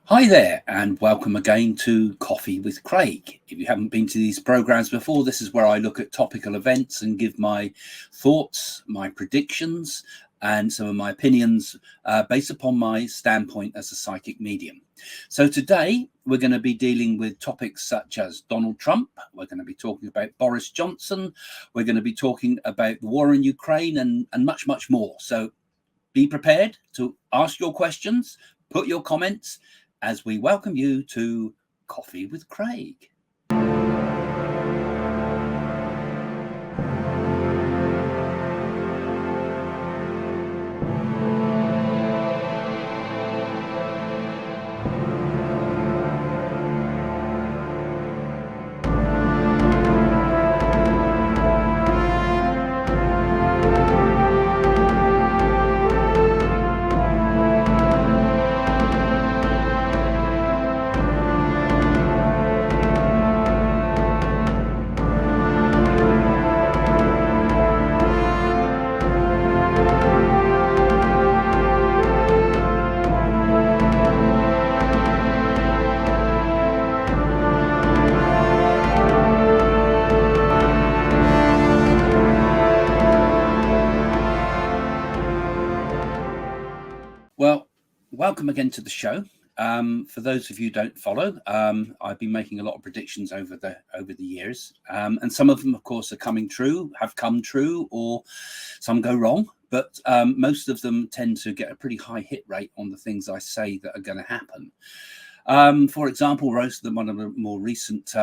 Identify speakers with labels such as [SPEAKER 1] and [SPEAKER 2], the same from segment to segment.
[SPEAKER 1] Hi there, and welcome again to Coffee with Craig. If you haven't been to these programs before, this is where I look at topical events and give my thoughts, my predictions, and some of my opinions based upon my standpoint as a psychic medium. So today we're going to be dealing with topics such as Donald Trump. We're going to be talking about Boris Johnson. We're going to be talking about the war in Ukraine and much, much more. So be prepared to ask your questions, put your comments, as we welcome you to Coffee with Craig. Well, welcome again to the show. For those of you who don't follow, I've been making a lot of predictions over the years, and some of them, of course, are coming true, have come true, or some go wrong. But most of them tend to get a pretty high hit rate on the things I say that are going to happen. For example, one of the more recent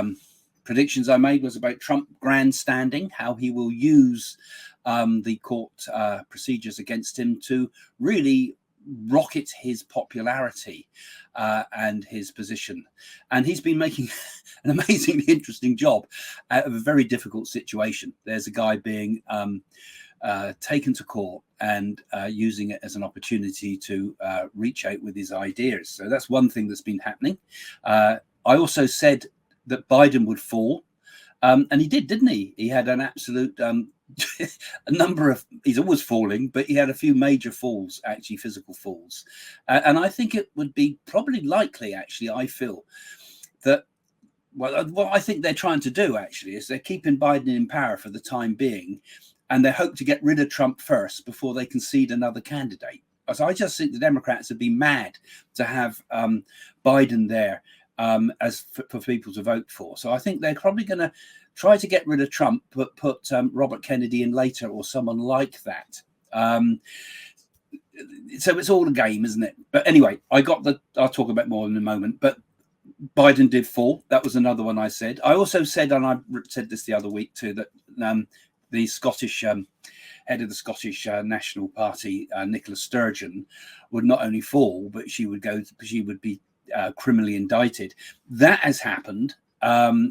[SPEAKER 1] predictions I made was about Trump grandstanding, how he will use the court procedures against him to really rocket his popularity and his position. And he's been making an amazingly interesting job out of a very difficult situation. There's a guy being taken to court and using it as an opportunity to reach out with his ideas. So that's one thing that's been happening. I also said that Biden would fall. And he did, didn't he? He had an absolute a number of, he's always falling, but he had a few major falls, actually physical falls. And I think it would be probably likely, actually, I feel that what I think they're trying to do actually is they're keeping Biden in power for the time being, and they hope to get rid of Trump first before they concede another candidate. So I just think the Democrats would be mad to have Biden there as for people to vote for. So I think they're probably going to try to get rid of Trump, but put Robert Kennedy in later or someone like that. So it's all a game, isn't it? But anyway, I'll talk about more in a moment, but Biden did fall. That was another one I said. I also said, and I said this the other week too, that the Scottish head of the Scottish National Party, Nicola Sturgeon, would not only fall, but she would be criminally indicted. That has happened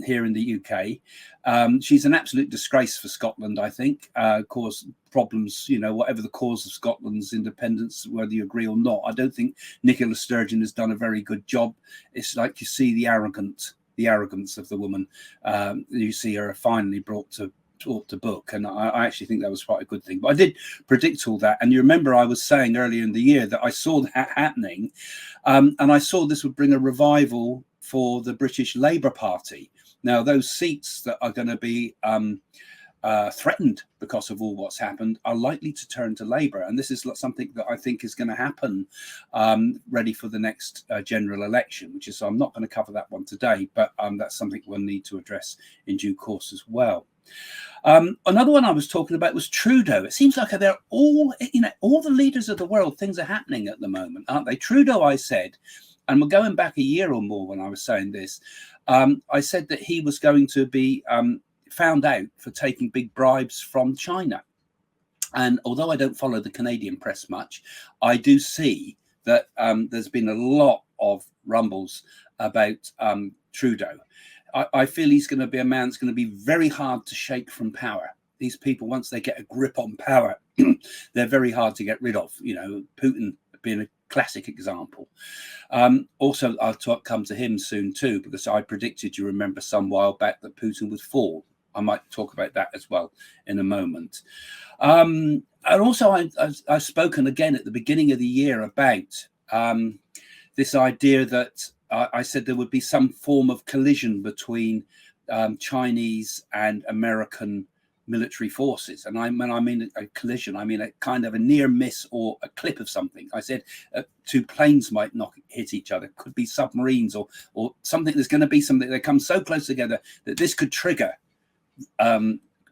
[SPEAKER 1] here in the UK. She's an absolute disgrace for Scotland, I think. Caused problems, whatever the cause of Scotland's independence, whether you agree or not. I don't think Nicola Sturgeon has done a very good job. It's like you see the arrogance of the woman. You see her finally brought to book, and I actually think that was quite a good thing. But I did predict all that, and you remember I was saying earlier in the year that I saw that happening, and I saw this would bring a revival for the British Labour Party. Now, those seats that are going to be threatened because of all what's happened are likely to turn to Labour, and this is something that I think is going to happen ready for the next general election, which is, so I'm not going to cover that one today, but that's something we'll need to address in due course as well. Another one I was talking about was Trudeau. It seems like they're all the leaders of the world, things are happening at the moment, aren't they? Trudeau, I said, and we're going back a year or more when I was saying this, I said that he was going to be found out for taking big bribes from China. And although I don't follow the Canadian press much, I do see that there's been a lot of rumbles about Trudeau. I feel he's going to be a man that's going to be very hard to shake from power. These people, once they get a grip on power, they're very hard to get rid of. Putin being a classic example. Also, I'll come to him soon too, because I predicted, you remember, some while back that Putin would fall. I might talk about that as well in a moment. And also, I've spoken again at the beginning of the year about this idea that I said there would be some form of collision between Chinese and American military forces. And when I mean a collision, I mean a kind of a near miss or a clip of something. I said two planes might not hit each other, could be submarines or something. There's going to be something that come so close together that this could trigger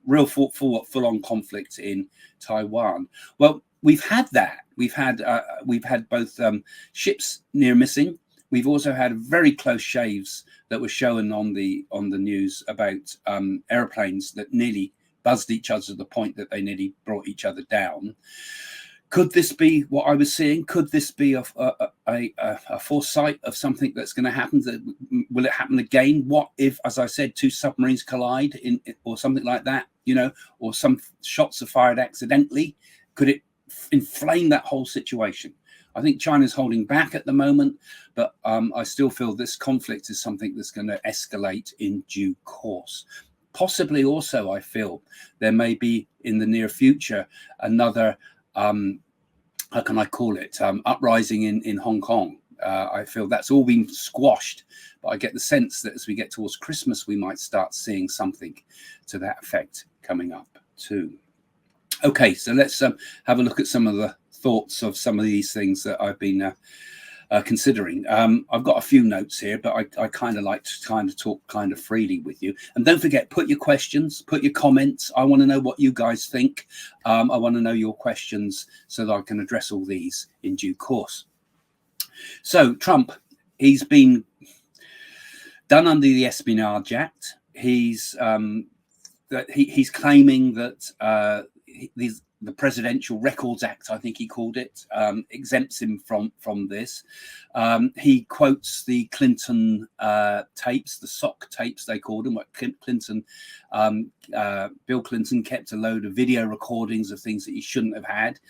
[SPEAKER 1] real full-on conflict in Taiwan. Well, we've had that. We've had both ships near missing. We've also had very close shaves that were shown on the news about airplanes that nearly buzzed each other to the point that they nearly brought each other down. Could this be what I was seeing? Could this be a foresight of something that's going to happen? Will it happen again? What if, as I said, two submarines collide or something like that, or some shots are fired accidentally? Could it inflame that whole situation? I think China's holding back at the moment, but I still feel this conflict is something that's going to escalate in due course. Possibly also, I feel there may be in the near future another, how can I call it, uprising in Hong Kong. I feel that's all been squashed, but I get the sense that as we get towards Christmas, we might start seeing something to that effect coming up too. Okay, so let's have a look at some of the thoughts of some of these things that I've been considering. I've got a few notes here, but I kind of like to talk kind of freely with you. And don't forget, put your questions, put your comments. I want to know what you guys think. I want to know your questions so that I can address all these in due course. So Trump, he's been done under the Espionage Act. He's claiming that the Presidential Records Act, I think he called it, exempts him from this. He quotes the Clinton tapes, the Socs tapes they called them, what Bill Clinton kept a load of video recordings of things that he shouldn't have had.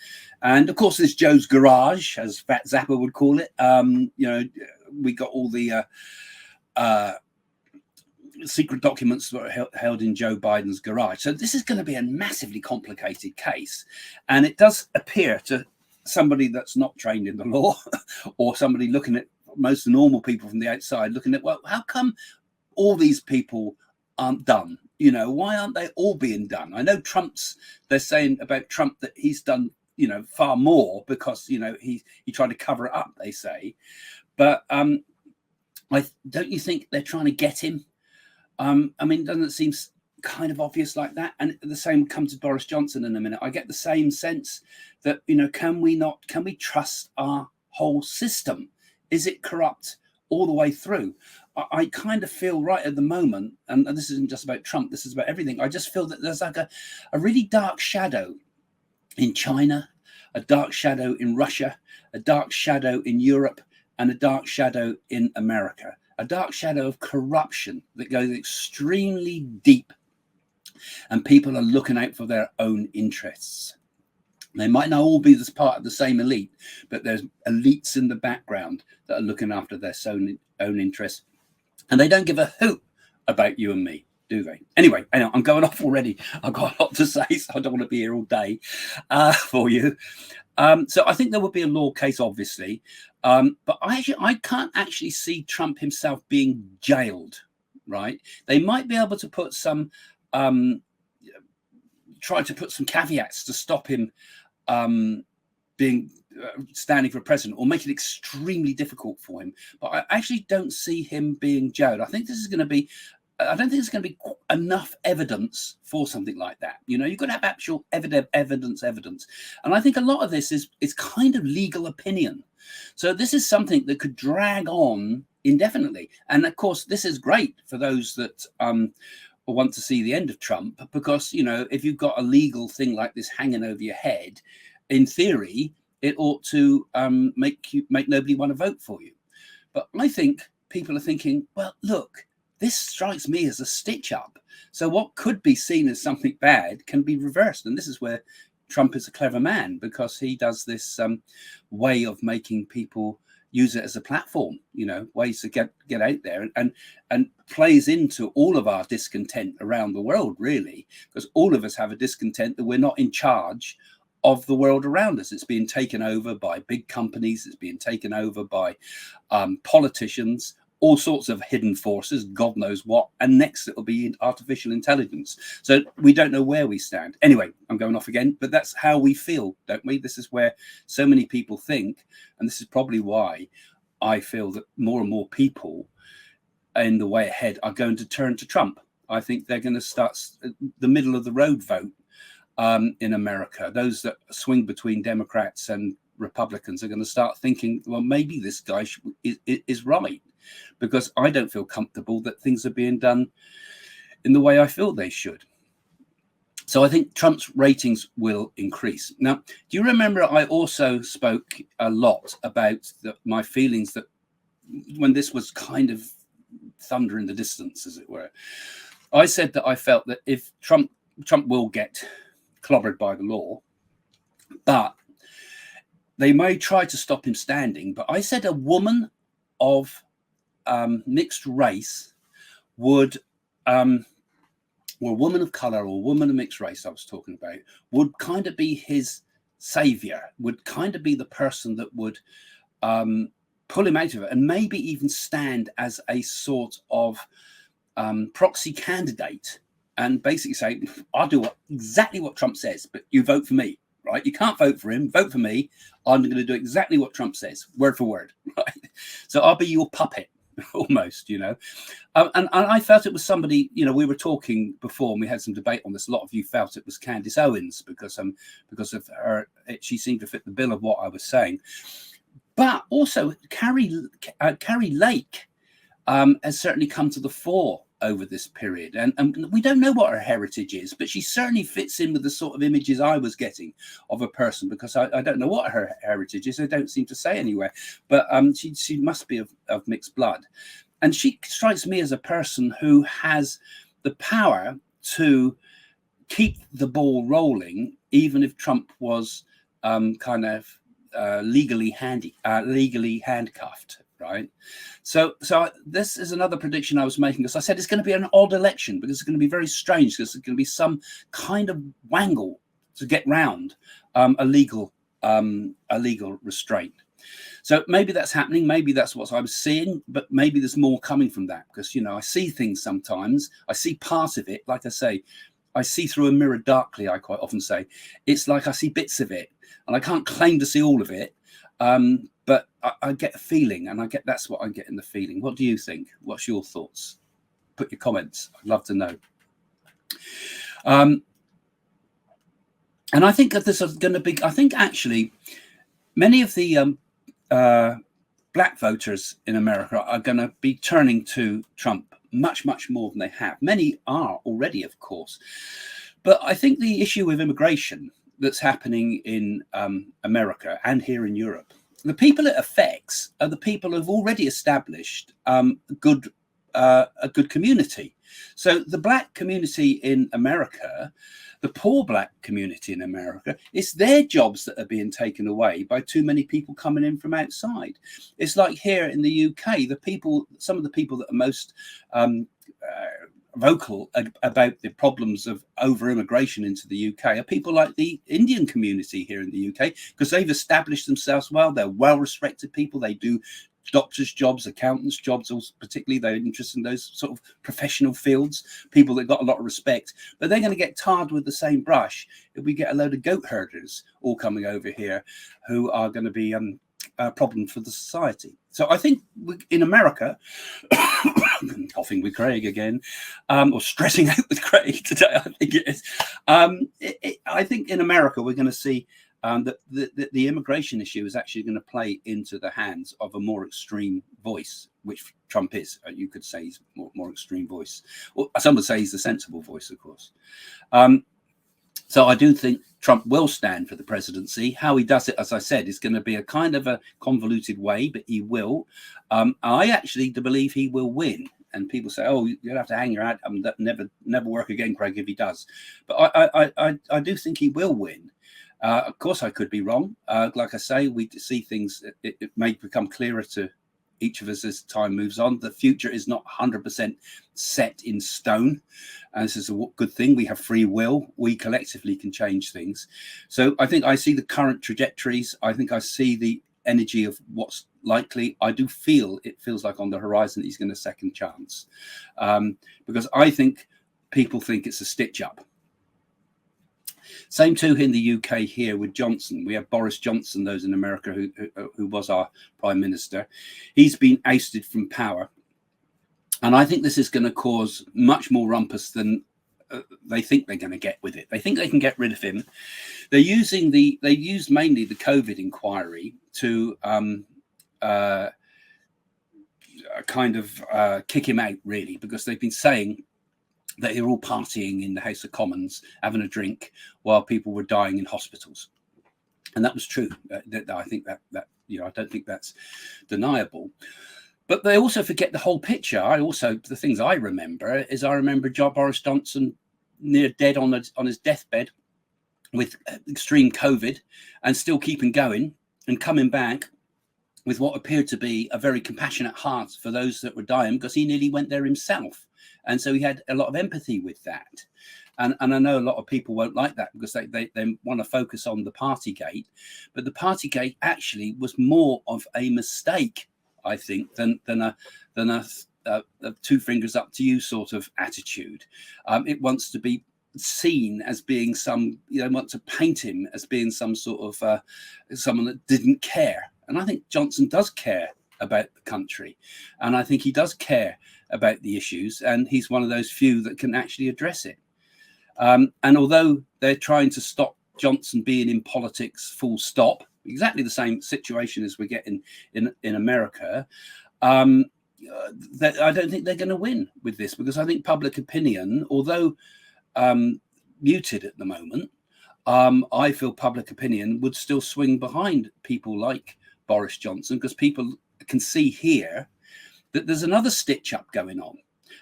[SPEAKER 1] And of course, there's Joe's garage, as Fat Zappa would call it. We got all the secret documents that were held in Joe Biden's garage. So this is going to be a massively complicated case. And it does appear to somebody that's not trained in the law or somebody looking at most normal people from the outside looking at, well, how come all these people aren't done? Why aren't they all being done? I know they're saying about Trump that he's done, far more because, he tried to cover it up, they say. But don't you think they're trying to get him? Doesn't it seem kind of obvious like that? And the same comes to Boris Johnson in a minute. I get the same sense that, can we trust our whole system? Is it corrupt all the way through? I kind of feel right at the moment, and this isn't just about Trump, this is about everything. I just feel that there's like a really dark shadow in China, a dark shadow in Russia, a dark shadow in Europe, and a dark shadow in America. A dark shadow of corruption that goes extremely deep, and people are looking out for their own interests. They might not all be as part of the same elite, but there's elites in the background that are looking after their own interests, and they don't give a hoot about you and me, do they? Anyway, I'm going off already. I've got a lot to say, so I don't want to be here all day for you. So I think there would be a law case, obviously. But I can't actually see Trump himself being jailed, right? They might be able to put try to put some caveats to stop him standing for president, or make it extremely difficult for him. But I actually don't see him being jailed. I don't think there's going to be enough evidence for something like that. You've got to have actual evidence. And I think a lot of this is kind of legal opinion. So this is something that could drag on indefinitely. And of course, this is great for those that want to see the end of Trump, because, if you've got a legal thing like this hanging over your head, in theory, it ought to make nobody want to vote for you. But I think people are thinking, well, look, this strikes me as a stitch up. So what could be seen as something bad can be reversed. And this is where Trump is a clever man, because he does this way of making people use it as a platform, ways to get out there, and plays into all of our discontent around the world, really, because all of us have a discontent that we're not in charge of the world around us. It's being taken over by big companies. It's being taken over by politicians, all sorts of hidden forces, God knows what. And next it'll be artificial intelligence. So we don't know where we stand. Anyway, I'm going off again, but that's how we feel, don't we? This is where so many people think, and this is probably why I feel that more and more people in the way ahead are going to turn to Trump. I think they're going to start the middle of the road vote in America. Those that swing between Democrats and Republicans are going to start thinking, well, maybe this guy is right, because I don't feel comfortable that things are being done in the way I feel they should. So I think Trump's ratings will increase. Now, do you remember I also spoke a lot about my feelings that when this was kind of thunder in the distance, as it were, I said that I felt that if Trump will get clobbered by the law, but they may try to stop him standing. But I said a woman of mixed race would, or a woman of color, or a woman of mixed race I was talking about, would kind of be his savior, would kind of be the person that would pull him out of it, and maybe even stand as a sort of proxy candidate, and basically say, I'll do exactly what Trump says, but you vote for me, right? You can't vote for him, vote for me. I'm going to do exactly what Trump says, word for word, right? So I'll be your puppet, almost, you know. And I felt it was somebody, you know, we were talking before and we had some debate on this. A lot of you felt it was Candace Owens because of her, she seemed to fit the bill of what I was saying. But also Kari Lake has certainly come to the fore over this period, and we don't know what her heritage is, but she certainly fits in with the sort of images I was getting of a person, because I don't know what her heritage is. They don't seem to say anywhere, but she must be of mixed blood, and she strikes me as a person who has the power to keep the ball rolling, even if Trump was kind of legally handcuffed. Right. So this is another prediction I was making, because I said it's going to be an odd election, because it's going to be very strange, because there's going to be some kind of wangle to get round a legal restraint. So maybe that's happening. Maybe that's what I was seeing, but maybe there's more coming from that, because, you know, I see things sometimes. I see part of it. Like I say, I see through a mirror darkly, I quite often say. It's like I see bits of it, and I can't claim to see all of it. But I get a feeling, and that's what I get in the feeling. What do you think? What's your thoughts? Put your comments. I'd love to know. And I think that this is going to be, I think actually many of the black voters in America are going to be turning to Trump much, much more than they have. Many are already, of course. But I think the issue with immigration that's happening in America and here in Europe, the people it affects are the people who've already established a good community. So the black community in America, the poor black community in America, it's their jobs that are being taken away by too many people coming in from outside. It's like here in the UK, some of the people that are most vocal about the problems of over immigration into the UK are people like the Indian community here in the UK, because they've established themselves well. They're well respected people. They do doctors' jobs, accountants' jobs, particularly they're interested in those sort of professional fields, people that got a lot of respect. But they're going to get tarred with the same brush if we get a load of goat herders all coming over here who are going to be a problem for the society. So I think in America, coughing with Craig again, or stressing out with Craig today, I think it is. I think in America we're going to see that the immigration issue is actually going to play into the hands of a more extreme voice, which Trump is. You could say he's more extreme voice. Or some would say he's the sensible voice, of course. So I do think Trump will stand for the presidency. How he does it, as I said, is going to be a kind of a convoluted way, but he will. I actually do believe he will win. And people say, "Oh, you'll have to hang your hat. That never work again, Craig, if he does." But I do think he will win. Of course, I could be wrong. Like I say, we see things. It may become clearer to each of us as time moves on. The future is not 100% set in stone. And this is a good thing. We have free will. We collectively can change things. So I think I see the current trajectories. I think I see the energy of what's likely. I do feel, it feels like on the horizon he's going to second chance, because I think people think it's a stitch up. Same too in the UK here with Johnson. We have Boris Johnson, those in America, who was our prime minister. He's been ousted from power. And I think this is going to cause much more rumpus than they think they're going to get with it. They think they can get rid of him. They used mainly the COVID inquiry to kind of kick him out, really, because they've been saying that they were all partying in the House of Commons, having a drink while people were dying in hospitals. And that was true. I think that I don't think that's deniable. But they also forget the whole picture. The things I remember Boris Johnson near dead on his deathbed with extreme COVID and still keeping going and coming back with what appeared to be a very compassionate heart for those that were dying, because he nearly went there himself. And so he had a lot of empathy with that. And I know a lot of people won't like that because they want to focus on the Partygate. But the Partygate actually was more of a mistake, I think, than a two fingers up to you sort of attitude. It wants to be seen as being want to paint him as being some sort of someone that didn't care. And I think Johnson does care about the country. And I think he does care about the issues. And he's one of those few that can actually address it. And although they're trying to stop Johnson being in politics full stop, exactly the same situation as we're getting in America, that I don't think they're going to win with this, because I think public opinion, although muted at the moment, I feel public opinion would still swing behind people like Boris Johnson, because people can see here that there's another stitch up going on.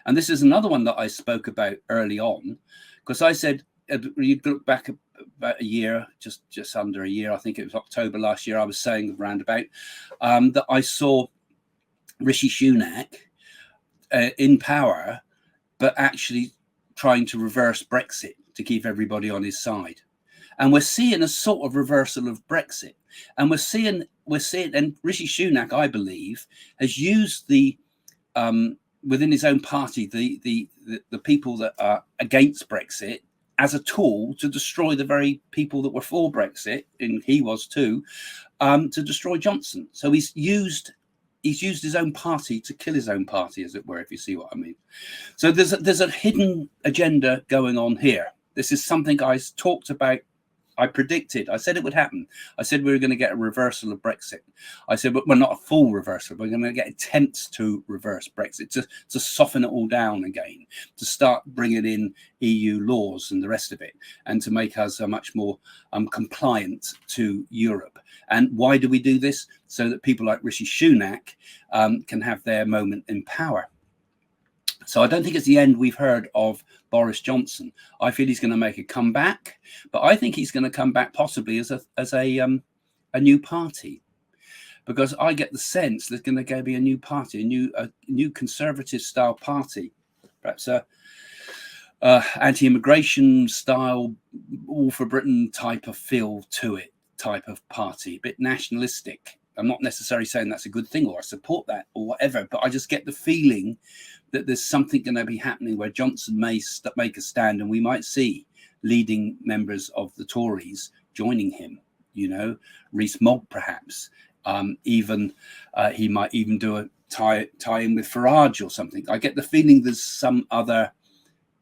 [SPEAKER 1] And this is another one that I spoke about early on, because I said, you look back about a year, just under a year, I think it was October last year, I was saying roundabout that I saw Rishi Sunak in power, but actually trying to reverse Brexit to keep everybody on his side. And we're seeing a sort of reversal of Brexit. And we're seeing, and Rishi Sunak, I believe, has used the within his own party, the people that are against Brexit as a tool to destroy the very people that were for Brexit, and he was too, to destroy Johnson. So he's used his own party to kill his own party, as it were, if you see what I mean. So there's a hidden agenda going on here. This is something I talked about. I predicted. I said it would happen. I said we were going to get a reversal of Brexit. I said, well, not a full reversal. We're going to get attempts to reverse Brexit, to soften it all down again, to start bringing in EU laws and the rest of it, and to make us much more compliant to Europe. And why do we do this? So that people like Rishi Sunak can have their moment in power. So I don't think it's the end we've heard of Boris Johnson. I feel he's going to make a comeback, but I think he's going to come back possibly as a new party, because I get the sense there's going to be a new party, a new conservative style party, perhaps a anti-immigration style, all for Britain type of feel to it, type of party, a bit nationalistic. I'm not necessarily saying that's a good thing or I support that or whatever, but I just get the feeling that there's something going to be happening where Johnson may make a stand, and we might see leading members of the Tories joining him, Rees-Mogg perhaps, even he might even do a tie in with Farage or something. I get the feeling there's some other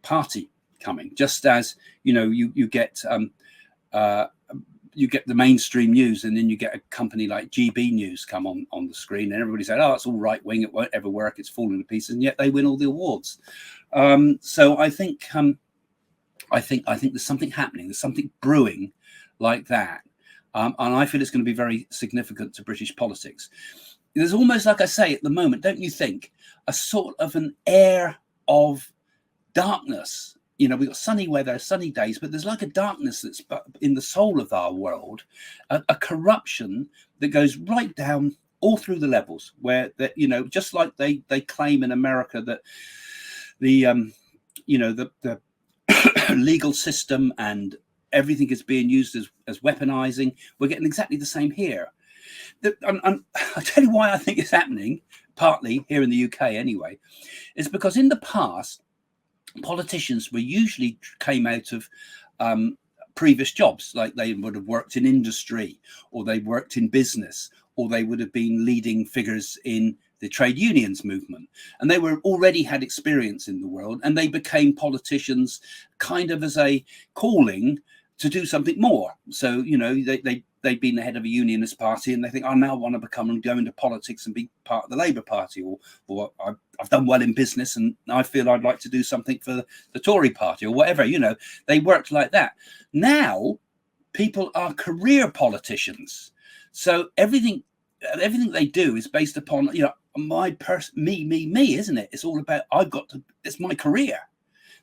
[SPEAKER 1] party coming, just as, you get the mainstream news, and then you get a company like GB News come on the screen, and everybody said, "Oh, it's all right wing. It won't ever work. It's falling to pieces," and yet they win all the awards. So I think there's something happening. There's something brewing like that, and I feel it's going to be very significant to British politics. There's almost, like I say, at the moment, don't you think, a sort of an air of darkness. We've got sunny weather, sunny days, but there's like a darkness that's in the soul of our world, a corruption that goes right down all through the levels, where that, you know, just like they claim in America that the you know, the legal system and everything is being used as weaponizing. We're getting exactly the same here. I'll tell you why I think it's happening, partly here in the UK anyway, is because in the past, politicians were usually came out of previous jobs, like they would have worked in industry, or they worked in business, or they would have been leading figures in the trade unions movement, and they were already had experience in the world, and they became politicians kind of as a calling to do something more. So, you know, they've been the head of a unionist party, and they think, I now want to become and go into politics and be part of the Labour Party, or I've done well in business and I feel I'd like to do something for the Tory party, or whatever. You know, they worked like that. Now people are career politicians, so everything they do is based upon, you know, me, isn't it? It's all about, it's my career.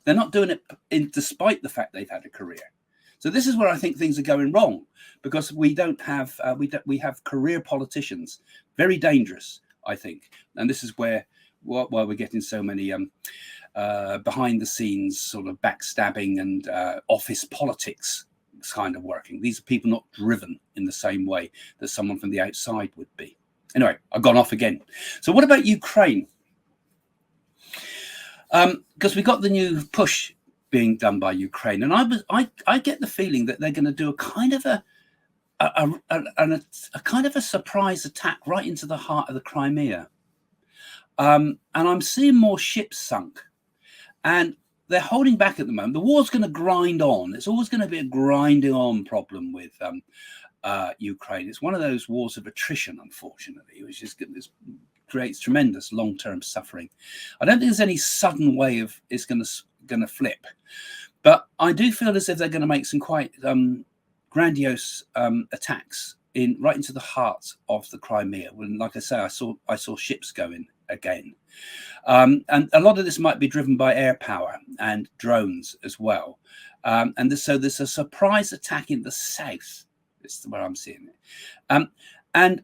[SPEAKER 1] They're not doing it despite the fact they've had a career. So this is where I think things are going wrong, because we have career politicians, very dangerous, I think. And this is why we're getting so many behind the scenes sort of backstabbing and office politics kind of working. These are people not driven in the same way that someone from the outside would be. Anyway, I've gone off again. So what about Ukraine? Because we got the new push being done by Ukraine, and I get the feeling that they're going to do a kind of a kind of a surprise attack right into the heart of the Crimea, and I'm seeing more ships sunk, and they're holding back at the moment. The war's going to grind on. It's always going to be a grinding on problem with Ukraine. It's one of those wars of attrition, unfortunately, which is creates tremendous long-term suffering. I don't think there's any sudden way of it's going to flip, but I do feel as if they're going to make some quite grandiose attacks right into the heart of the Crimea. When, like I say, I saw ships going again, and a lot of this might be driven by air power and drones as well. So there's a surprise attack in the south. This is where I'm seeing it, and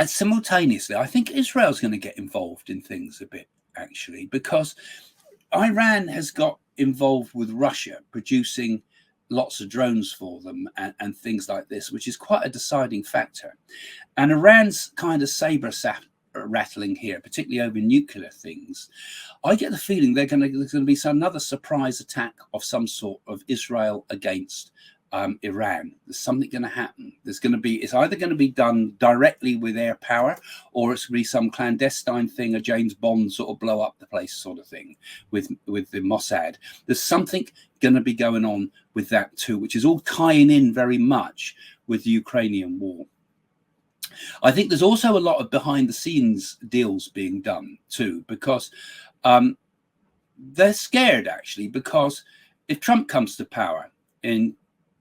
[SPEAKER 1] simultaneously, I think Israel's going to get involved in things a bit, actually, because Iran has got involved with Russia, producing lots of drones for them and things like this, which is quite a deciding factor. And Iran's kind of saber rattling here, particularly over nuclear things. I get the feeling there's going to be another surprise attack of some sort of Israel against Iran. There's something going to happen. It's either going to be done directly with air power, or it's going to be some clandestine thing, a James Bond sort of blow up the place sort of thing with the Mossad. There's something going to be going on with that too, which is all tying in very much with the Ukrainian war. I think there's also a lot of behind the scenes deals being done too, because they're scared, actually, because if Trump comes to power in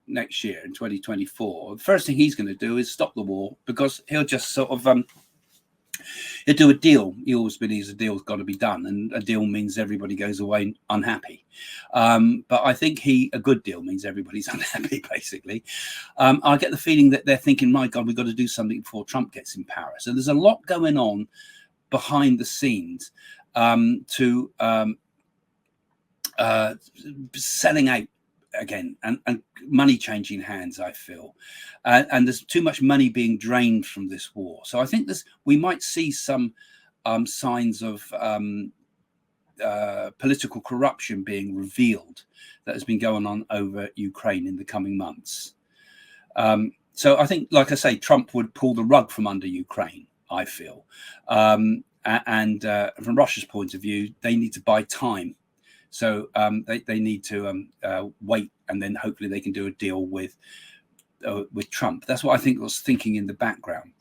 [SPEAKER 1] next year in 2024, the first thing he's going to do is stop the war, because he'll just sort of he'll do a deal. He always believes a deal's got to be done, and a deal means everybody goes away unhappy. But I think a good deal means everybody's unhappy, basically. I get the feeling that they're thinking, my God, we've got to do something before Trump gets in power. So there's a lot going on behind the scenes to selling out again and money changing hands, I feel, and there's too much money being drained from this war. So I think we might see some signs of political corruption being revealed that has been going on over Ukraine in the coming months. So I think, like I say, Trump would pull the rug from under Ukraine, I feel, and from Russia's point of view, they need to buy time. So they need to wait, and then hopefully they can do a deal with Trump. That's what I think was thinking in the background.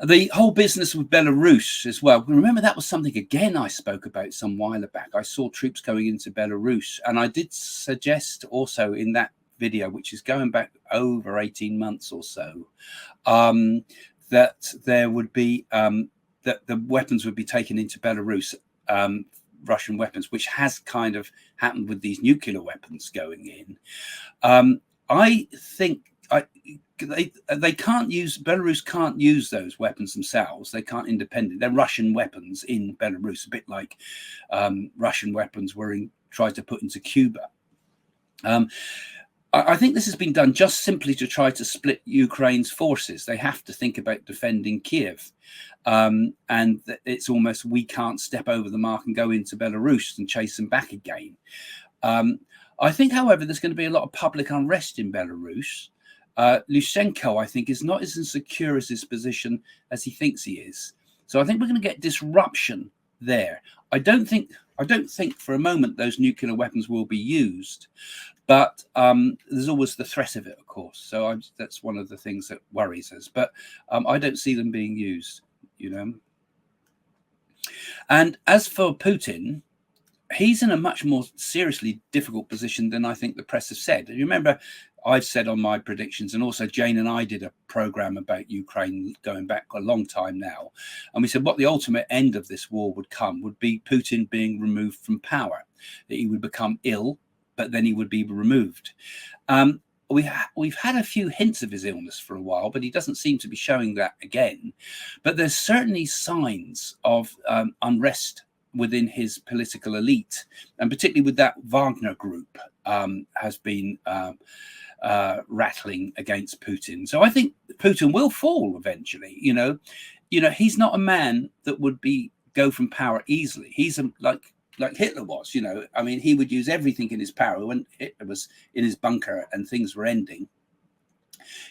[SPEAKER 1] The whole business with Belarus as well. Remember, that was something, again, I spoke about some while back. I saw troops going into Belarus, and I did suggest also in that video, which is going back over 18 months or so, that there would be that the weapons would be taken into Belarus, Russian weapons, which has kind of happened with these nuclear weapons going in. I think they can't use, Belarus can't use those weapons themselves. They can't independently. They're Russian weapons in Belarus, a bit like Russian weapons were tried to put into Cuba. I think this has been done just simply to try to split Ukraine's forces. They have to think about defending Kiev. And it's almost, we can't step over the mark and go into Belarus and chase them back again. I think, however, there's going to be a lot of public unrest in Belarus. Lukashenko, I think, is not as insecure as his position as he thinks he is. So I think we're going to get disruption there. I don't think for a moment those nuclear weapons will be used, but there's always the threat of it, of course. So that's one of the things that worries us. But I don't see them being used, you know. And as for Putin, he's in a much more seriously difficult position than I think the press have said. You remember, I've said on my predictions, and also Jane and I did a program about Ukraine going back a long time now. And we said what the ultimate end of this war would be Putin being removed from power, that he would become ill, but then he would be removed. We've had a few hints of his illness for a while, but he doesn't seem to be showing that again. But there's certainly signs of unrest within his political elite, and particularly with that Wagner group has been rattling against Putin. So I think Putin will fall eventually. You know, he's not a man that would go from power easily. He's like Hitler was. You know, I mean, he would use everything in his power when Hitler was in his bunker and things were ending.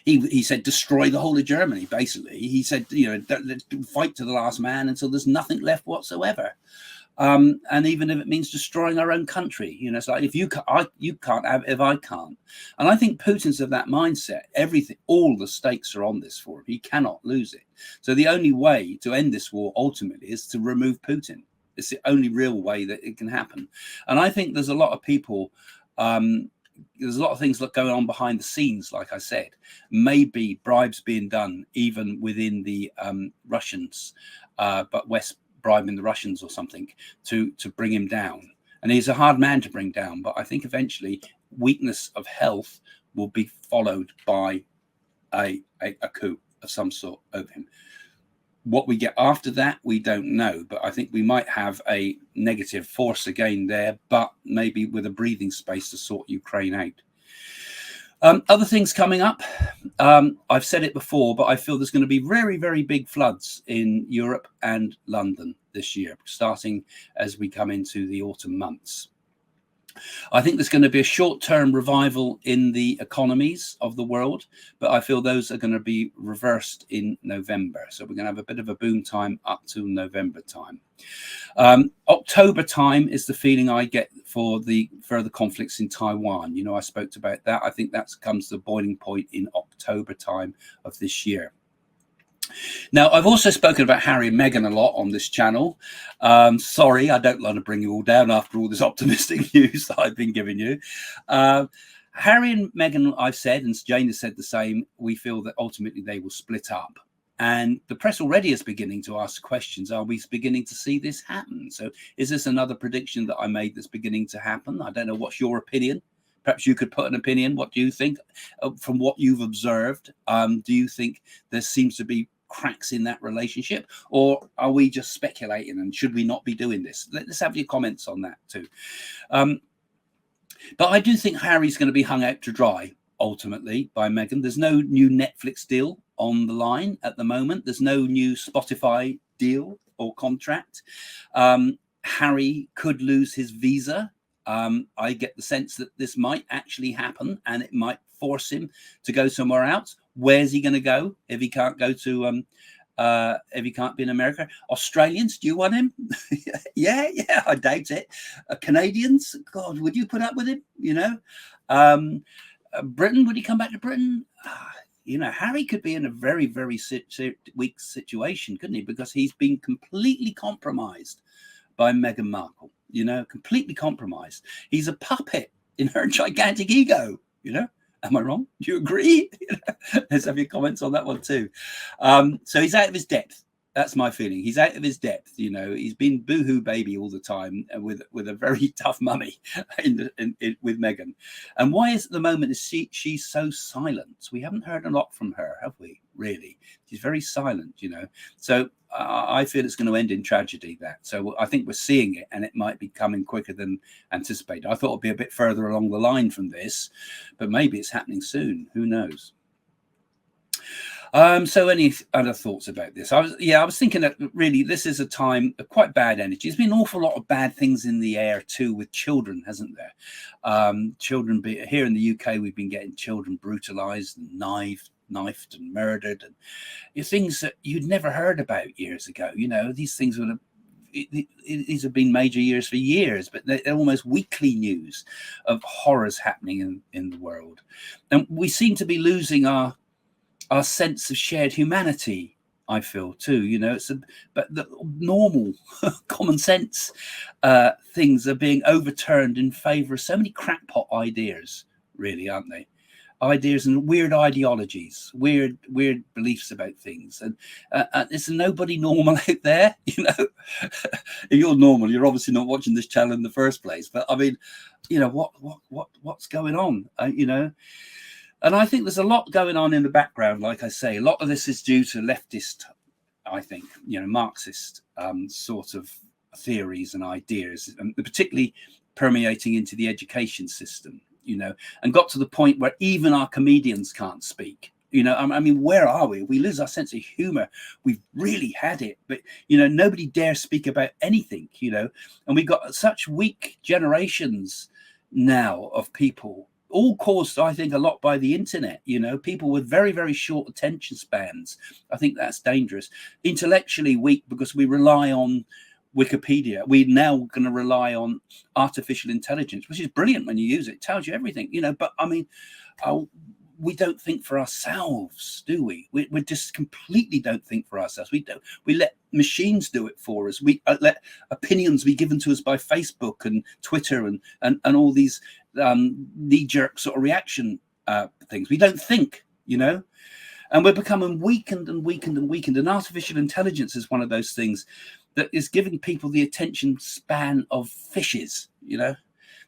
[SPEAKER 1] He said, destroy the whole of Germany, basically. He said, fight to the last man until there's nothing left whatsoever. And even if it means destroying our own country, it's like, if you can't have, if I can't. And I think Putin's of that mindset. Everything, all the stakes are on this for him. He cannot lose it. So the only way to end this war ultimately is to remove Putin. It's the only real way that it can happen. And I think there's a lot of people, there's a lot of things that going on behind the scenes, like I said. Maybe bribes being done even within the Russians, but West bribing the Russians or something to bring him down. And he's a hard man to bring down, but I think eventually weakness of health will be followed by a coup of some sort over him. What we get after that, we don't know, but I think we might have a negative force again there, but maybe with a breathing space to sort Ukraine out. Other things coming up. I've said it before, but I feel there's going to be very, very big floods in Europe and London this year, starting as we come into the autumn months. I think there's going to be a short-term revival in the economies of the world, but I feel those are going to be reversed in November. So we're going to have a bit of a boom time up to November time. October time is the feeling I get for the further conflicts in Taiwan. I spoke about that. I think that comes to the boiling point in October time of this year. Now, I've also spoken about Harry and Meghan a lot on this channel. Sorry, I don't want to bring you all down after all this optimistic news that I've been giving you. Harry and Meghan, I've said, and Jane has said the same, we feel that ultimately they will split up. And the press already is beginning to ask questions. Are we beginning to see this happen? So is this another prediction that I made that's beginning to happen? I don't know. What's your opinion? Perhaps you could put an opinion. What do you think from what you've observed? Do you think there seems to be cracks in that relationship, or are we just speculating, and should we not be doing this? Let's have your comments on that too. But I do think Harry's going to be hung out to dry ultimately by Meghan. There's no new Netflix deal on the line at the moment. There's no new Spotify deal or contract. Harry could lose his visa. I get the sense that this might actually happen, and it might force him to go somewhere else. Where's he going to go if he can't go to, if he can't be in America? Australians, do you want him? yeah, I doubt it. Canadians, God, would you put up with him? Britain, would he come back to Britain? Harry could be in a very, very weak situation, couldn't he? Because he's been completely compromised by Meghan Markle, completely compromised. He's a puppet in her gigantic ego, Am I wrong? Do you agree? Let's have your comments on that one too. So he's out of his depth. That's my feeling. He's out of his depth. He's been boohoo baby all the time with a very tough mummy with Meghan. And why is at the moment is she's so silent? We haven't heard a lot from her, have we? Really, she's very silent. So I feel it's going to end in tragedy. So I think we're seeing it, and it might be coming quicker than anticipated. I thought it'd be a bit further along the line from this, but maybe it's happening soon. Who knows? So any other thoughts about this? I was thinking that really this is a time of quite bad energy. There's been an awful lot of bad things in the air too with children, hasn't there? Children here in the UK, we've been getting children brutalized and knifed and murdered, and things that you'd never heard about years ago. These things would have. These have been major years for years, but they're almost weekly news of horrors happening in the world, and we seem to be losing our sense of shared humanity. I feel too, but the normal common sense things are being overturned in favor of so many crackpot ideas, really, aren't they? Ideas and weird ideologies, weird beliefs about things, and is nobody normal out there? If you're normal, you're obviously not watching this channel in the first place. But I mean, what's going on? And I think there's a lot going on in the background. Like I say, a lot of this is due to leftist, I think, Marxist sort of theories and ideas, and particularly permeating into the education system, and got to the point where even our comedians can't speak. I mean, where are we? We lose our sense of humor. We've really had it, but nobody dares speak about anything. And we've got such weak generations now of people, all caused, I think, a lot by the internet. People with very, very short attention spans. I think that's dangerous. Intellectually weak because we rely on Wikipedia. We're now going to rely on artificial intelligence, which is brilliant when you use it. It tells you everything, but I mean, we don't think for ourselves, do we? We just completely don't think for ourselves. We let machines do it for us. We let opinions be given to us by Facebook and Twitter and all these knee-jerk sort of reaction things. We don't think, and we're becoming weakened and weakened and weakened. And artificial intelligence is one of those things that is giving people the attention span of fishes,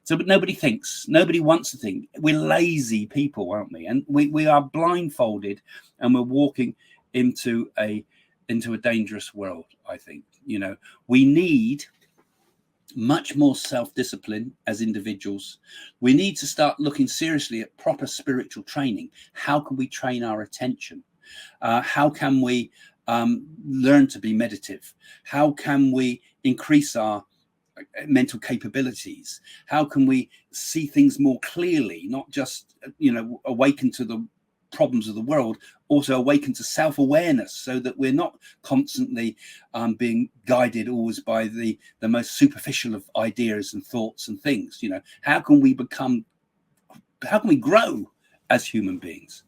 [SPEAKER 1] So, but nobody thinks. Nobody wants to think. We're lazy people, aren't we? And we are blindfolded, and we're walking into a dangerous world. I think we need much more self-discipline as individuals. We need to start looking seriously at proper spiritual training. How can we train our attention? How can we learn to be meditative? How can we increase our mental capabilities? How can we see things more clearly, not just awaken to the problems of the world, also awaken to self-awareness, so that we're not constantly being guided always by the most superficial of ideas and thoughts and things. How can we grow as human beings?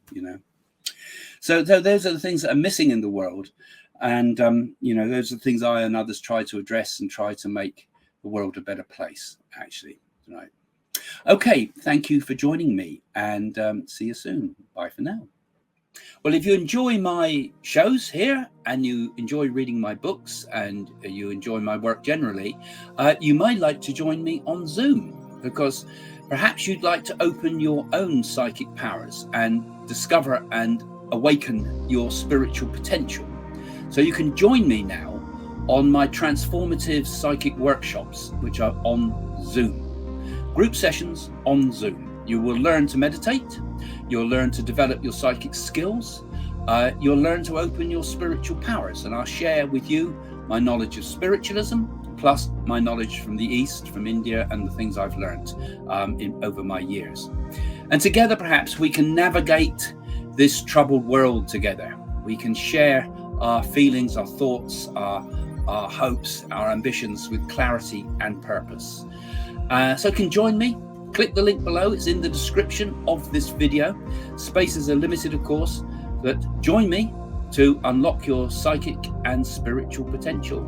[SPEAKER 1] So those are the things that are missing in the world, and those are the things I and others try to address and try to make the world a better place, actually. Right. Okay, thank you for joining me, and see you soon. Bye for now. Well, if you enjoy my shows here and you enjoy reading my books and you enjoy my work generally, you might like to join me on Zoom, because perhaps you'd like to open your own psychic powers and discover and awaken your spiritual potential. So you can join me now on my transformative psychic workshops, which are on Zoom. Group sessions on Zoom. You will learn to meditate. You'll learn to develop your psychic skills. You'll learn to open your spiritual powers. And I'll share with you my knowledge of spiritualism, plus my knowledge from the East, from India, and the things I've learned over my years. And together, perhaps, we can navigate this troubled world together. We can share our feelings, our thoughts, our hopes, our ambitions with clarity and purpose. So you can join me. Click the link below. It's in the description of this video. Spaces are limited, of course, but join me to unlock your psychic and spiritual potential.